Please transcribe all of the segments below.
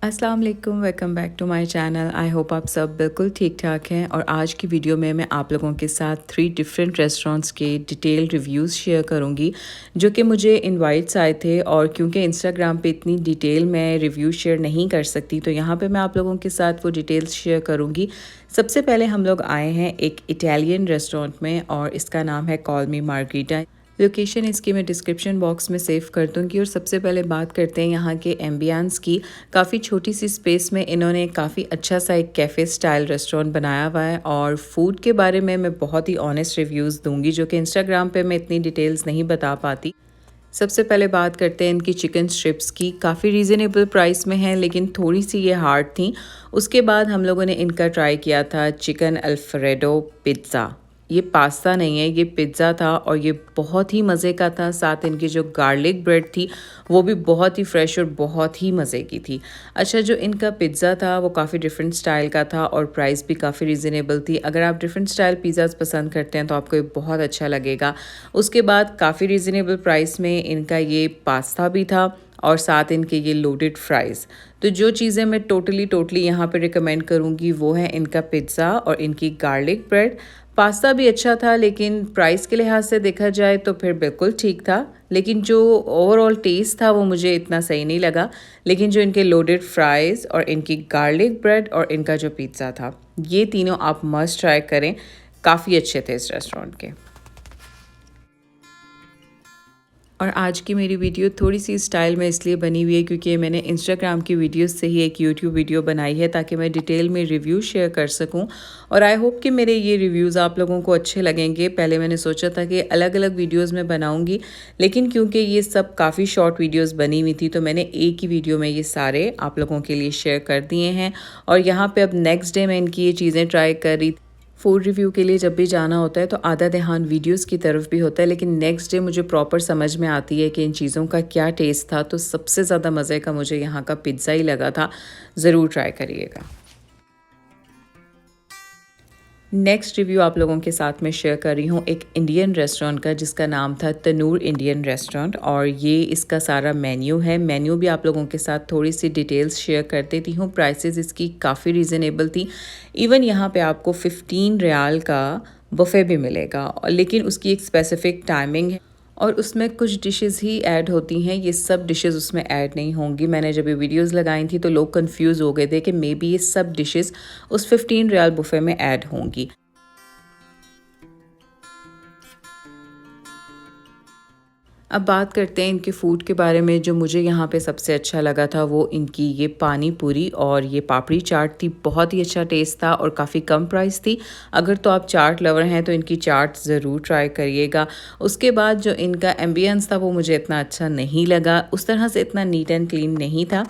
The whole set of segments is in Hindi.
अस्सलाम वालेकुम, welcome back to my channel. I hope आप सब बिल्कुल ठीक ठाक हैं। और आज की वीडियो में मैं आप लोगों के साथ 3 डिफरेंट रेस्टोरेंट्स के डिटेल रिव्यूज़ शेयर करूंगी जो कि मुझे इनवाइट्स आए थे। और क्योंकि इंस्टाग्राम पे इतनी डिटेल मैं रिव्यू शेयर नहीं कर सकती, तो यहाँ पे मैं आप लोगों के साथ वो डिटेल्स शेयर करूँगी। सबसे पहले हम लोग आए हैं एक इटालियन रेस्टोरेंट में और इसका नाम है कॉल मी मार्गरीटा। लोकेशन इसकी मैं डिस्क्रिप्शन बॉक्स में सेव कर दूँगी। और सबसे पहले बात करते हैं यहाँ के एम्बियंस की। काफ़ी छोटी सी स्पेस में इन्होंने काफ़ी अच्छा सा एक कैफ़े स्टाइल रेस्टोरेंट बनाया हुआ है। और फूड के बारे में मैं बहुत ही ऑनेस्ट रिव्यूज़ दूँगी जो कि इंस्टाग्राम पे मैं इतनी डिटेल्स नहीं बता पाती। सबसे पहले बात करते हैं इनकी चिकन स्ट्रिप्स की। काफ़ी रीज़नेबल प्राइस में है लेकिन थोड़ी सी ये हार्ड थी। उसके बाद हम लोगों ने इनका ट्राई किया था चिकन अल्फ्रेडो पिज़्ज़ा। ये पास्ता नहीं है, ये पिज़्ज़ा था और ये बहुत ही मज़े का था। साथ इनकी जो गार्लिक ब्रेड थी वो भी बहुत ही फ्रेश और बहुत ही मज़े की थी। अच्छा, जो इनका पिज़्ज़ा था वो काफ़ी डिफरेंट स्टाइल का था और प्राइस भी काफ़ी रीज़नेबल थी। अगर आप डिफरेंट स्टाइल पिज़्ज़ाज़ पसंद करते हैं तो आपको ये बहुत अच्छा लगेगा। उसके बाद काफ़ी रीज़नेबल प्राइस में इनका ये पास्ता भी था और साथ इनके ये लोडेड फ्राइज़। तो जो चीज़ें मैं टोटली यहाँ पे रिकमेंड करूँगी वो है इनका पिज़्ज़ा और इनकी गार्लिक ब्रेड। पास्ता भी अच्छा था लेकिन प्राइस के लिहाज से देखा जाए तो फिर बिल्कुल ठीक था, लेकिन जो ओवरऑल टेस्ट था वो मुझे इतना सही नहीं लगा। लेकिन जो इनके लोडेड फ्राइज़ और इनकी गार्लिक ब्रेड और इनका जो पिज़्ज़ा था, ये तीनों आप मस्ट ट्राई करें। काफ़ी अच्छे थे इस रेस्टोरेंट के। और आज की मेरी वीडियो थोड़ी सी स्टाइल में इसलिए बनी हुई है क्योंकि मैंने इंस्टाग्राम की वीडियोस से ही एक यूट्यूब वीडियो बनाई है ताकि मैं डिटेल में रिव्यू शेयर कर सकूं। और आई होप कि मेरे ये रिव्यूज़ आप लोगों को अच्छे लगेंगे। पहले मैंने सोचा था कि अलग अलग वीडियोज़ में बनाऊँगी, लेकिन क्योंकि ये सब काफ़ी शॉर्ट वीडियोज़ बनी हुई थी तो मैंने एक ही वीडियो में ये सारे आप लोगों के लिए शेयर कर दिए हैं। और यहाँ पर अब नेक्स्ट डे मैं इनकी ये चीज़ें ट्राई कर रही थी। फूड रिव्यू के लिए जब भी जाना होता है तो आधा ध्यान वीडियोस की तरफ भी होता है, लेकिन नेक्स्ट डे मुझे प्रॉपर समझ में आती है कि इन चीज़ों का क्या टेस्ट था। तो सबसे ज़्यादा मज़े का मुझे यहाँ का पिज़्ज़ा ही लगा था। ज़रूर ट्राई करिएगा। नेक्स्ट रिव्यू आप लोगों के साथ में शेयर कर रही हूँ एक इंडियन रेस्टोरेंट का जिसका नाम था तनूर इंडियन रेस्टोरेंट। और ये इसका सारा मेन्यू है। मेन्यू भी आप लोगों के साथ थोड़ी सी डिटेल्स शेयर कर देती हूँ। प्राइसेस इसकी काफ़ी रीज़नेबल थी। इवन यहाँ पे आपको 15 रियाल का बुफ़े भी मिलेगा, लेकिन उसकी एक स्पेसिफ़िक टाइमिंग है और उसमें कुछ डिशेस ही ऐड होती हैं। ये सब डिशेस उसमें ऐड नहीं होंगी। मैंने जब ये वीडियोस लगाई थी तो लोग कंफ्यूज हो गए थे कि मे बी ये सब डिशेस उस 15 रियाल बुफे में ऐड होंगी। अब बात करते हैं इनके फूड के बारे में। जो मुझे यहाँ पे सबसे अच्छा लगा था वो इनकी ये पानी पूरी और ये पापड़ी चाट थी। बहुत ही अच्छा टेस्ट था और काफ़ी कम प्राइस थी। अगर तो आप चाट लवर हैं तो इनकी चाट ज़रूर ट्राई करिएगा। उसके बाद जो इनका एम्बियंस था वो मुझे इतना अच्छा नहीं लगा, उस तरह से इतना नीट एंड क्लीन नहीं था।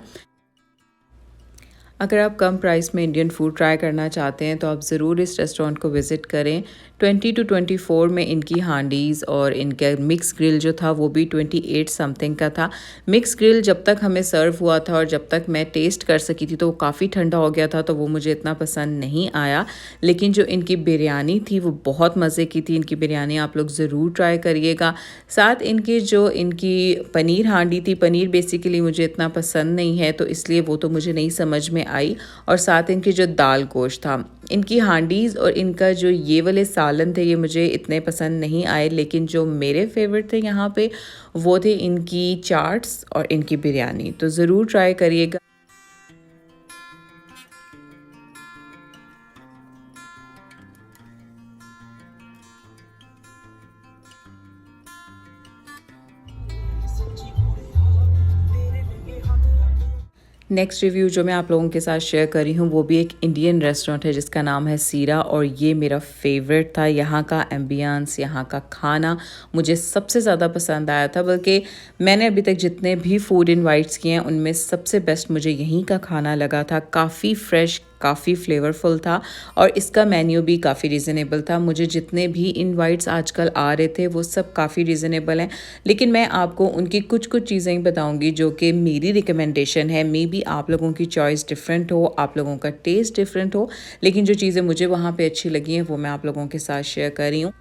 अगर आप कम प्राइस में इंडियन फूड ट्राई करना चाहते हैं तो आप ज़रूर इस रेस्टोरेंट को विज़िट करें। 20 to 24 में इनकी हांडीज़ और इनका मिक्स ग्रिल जो था वो भी 28 समथिंग का था। मिक्स ग्रिल जब तक हमें सर्व हुआ था और जब तक मैं टेस्ट कर सकी थी तो वो काफ़ी ठंडा हो गया था, तो वो मुझे इतना पसंद नहीं आया। लेकिन जो इनकी बिरयानी थी वो बहुत मज़े की थी। इनकी बिरयानी आप लोग ज़रूर ट्राई करिएगा। साथ इनकी पनीर हांडी थी। पनीर बेसिकली मुझे इतना पसंद नहीं है तो इसलिए वो तो मुझे नहीं समझ में आई। और साथ इनकी जो दाल गोश्त था, इनकी हांडीज़ और इनका जो ये वाले सालन थे ये मुझे इतने पसंद नहीं आए। लेकिन जो मेरे फेवरेट थे यहाँ पे वो थे इनकी चाट्स और इनकी बिरयानी। तो ज़रूर ट्राई करिएगा। नेक्स्ट रिव्यू जो मैं आप लोगों के साथ शेयर कर रही हूँ वो भी एक इंडियन रेस्टोरेंट है जिसका नाम है सीरा। और ये मेरा फेवरेट था। यहाँ का एम्बियंस, यहाँ का खाना मुझे सबसे ज़्यादा पसंद आया था। बल्कि मैंने अभी तक जितने भी फूड इनवाइट्स किए हैं उनमें सबसे बेस्ट मुझे यहीं का खाना लगा था। काफ़ी फ्रेश, काफ़ी फ्लेवरफुल था और इसका मेन्यू भी काफ़ी रीज़नेबल था। मुझे जितने भी इनवाइट्स आजकल आ रहे थे वो सब काफ़ी रीज़नेबल हैं, लेकिन मैं आपको उनकी कुछ कुछ चीज़ें ही बताऊंगी जो कि मेरी रिकमेंडेशन है। मे बी आप लोगों की चॉइस डिफरेंट हो, आप लोगों का टेस्ट डिफरेंट हो, लेकिन जो चीज़ें मुझे वहाँ पे अच्छी लगी हैं वो मैं आप लोगों के साथ शेयर कर रही हूँ।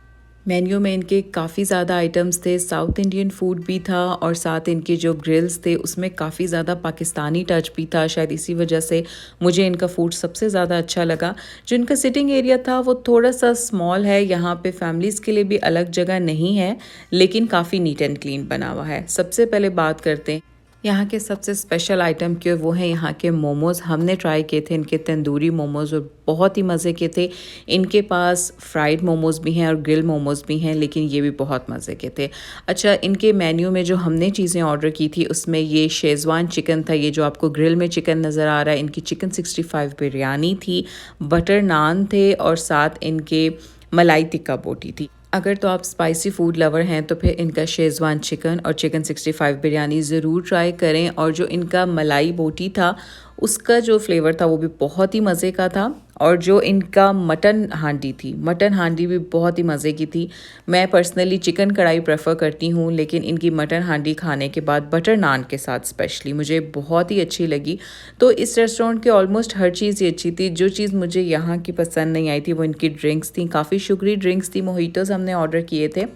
मेन्यू में इनके काफ़ी ज़्यादा आइटम्स थे, साउथ इंडियन फूड भी था और साथ इनके जो ग्रिल्स थे उसमें काफ़ी ज़्यादा पाकिस्तानी टच भी था। शायद इसी वजह से मुझे इनका फूड सबसे ज़्यादा अच्छा लगा। जो इनका सिटिंग एरिया था वो थोड़ा-सा स्मॉल है, यहाँ पे फैमिलीज़ के लिए भी अलग जगह नहीं है, लेकिन काफ़ी नीट एंड क्लीन बना हुआ है। सबसे पहले बात करते हैं यहाँ के सबसे स्पेशल आइटम के, वो हैं यहाँ के मोमोज़। हमने ट्राई किए थे इनके तंदूरी मोमोज़ और बहुत ही मज़े के थे। इनके पास फ्राइड मोमोज़ भी हैं और ग्रिल मोमोज़ भी हैं, लेकिन ये भी बहुत मज़े के थे। अच्छा, इनके मेन्यू में जो हमने चीज़ें ऑर्डर की थी उसमें ये शेज़वान चिकन था, ये जो आपको ग्रिल में चिकन नज़र आ रहा है। इनकी चिकन 65 बिरयानी थी, बटर नान थे और साथ इनके मलाई टिक्का बोटी थी। अगर तो आप स्पाइसी फूड लवर हैं तो फिर इनका शेज़वान चिकन और चिकन 65 बिरयानी ज़रूर ट्राई करें। और जो इनका मलाई बोटी था उसका जो फ्लेवर था वो भी बहुत ही मज़े का था। और जो इनका मटन हांडी थी, मटन हांडी भी बहुत ही मज़े की थी। मैं पर्सनली चिकन कढ़ाई प्रेफर करती हूँ, लेकिन इनकी मटन हांडी खाने के बाद बटर नान के साथ स्पेशली मुझे बहुत ही अच्छी लगी। तो इस रेस्टोरेंट के ऑलमोस्ट हर चीज़ ही अच्छी थी। जो चीज़ मुझे यहाँ की पसंद नहीं आई थी वो इनकी ड्रिंक्स थी, काफ़ी शुगरी ड्रिंक्स थी। मोहितोस हमने ऑर्डर किए थे,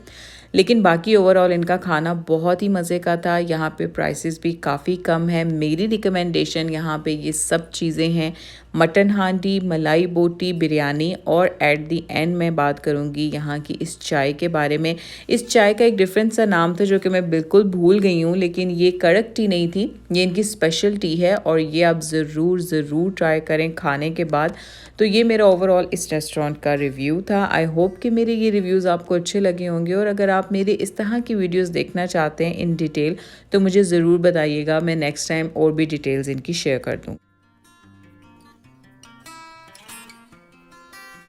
लेकिन बाकी ओवरऑल इनका खाना बहुत ही मज़े का था। यहाँ पे प्राइसेस भी काफ़ी कम है। मेरी रिकमेंडेशन यहाँ पे ये सब चीज़ें हैं, मटन हांडी, मलाई बोटी, बिरयानी और एट दी एंड मैं बात करूँगी यहाँ की इस चाय के बारे में। इस चाय का एक डिफरेंट सा नाम था जो कि मैं बिल्कुल भूल गई हूँ, लेकिन ये कड़क टी नहीं थी, ये इनकी स्पेशल टी है और ये आप ज़रूर ट्राई करें खाने के बाद। तो ये मेरा ओवरऑल इस रेस्टोरेंट का रिव्यू था। आई होप कि मेरे ये रिव्यूज़ आपको अच्छे लगे होंगे और अगर आप मेरे इस तरह की वीडियोस देखना चाहते हैं इन डिटेल तो मुझे ज़रूर बताइएगा, मैं नेक्स्ट टाइम और भी डिटेल्स इनकी शेयर कर दूँ।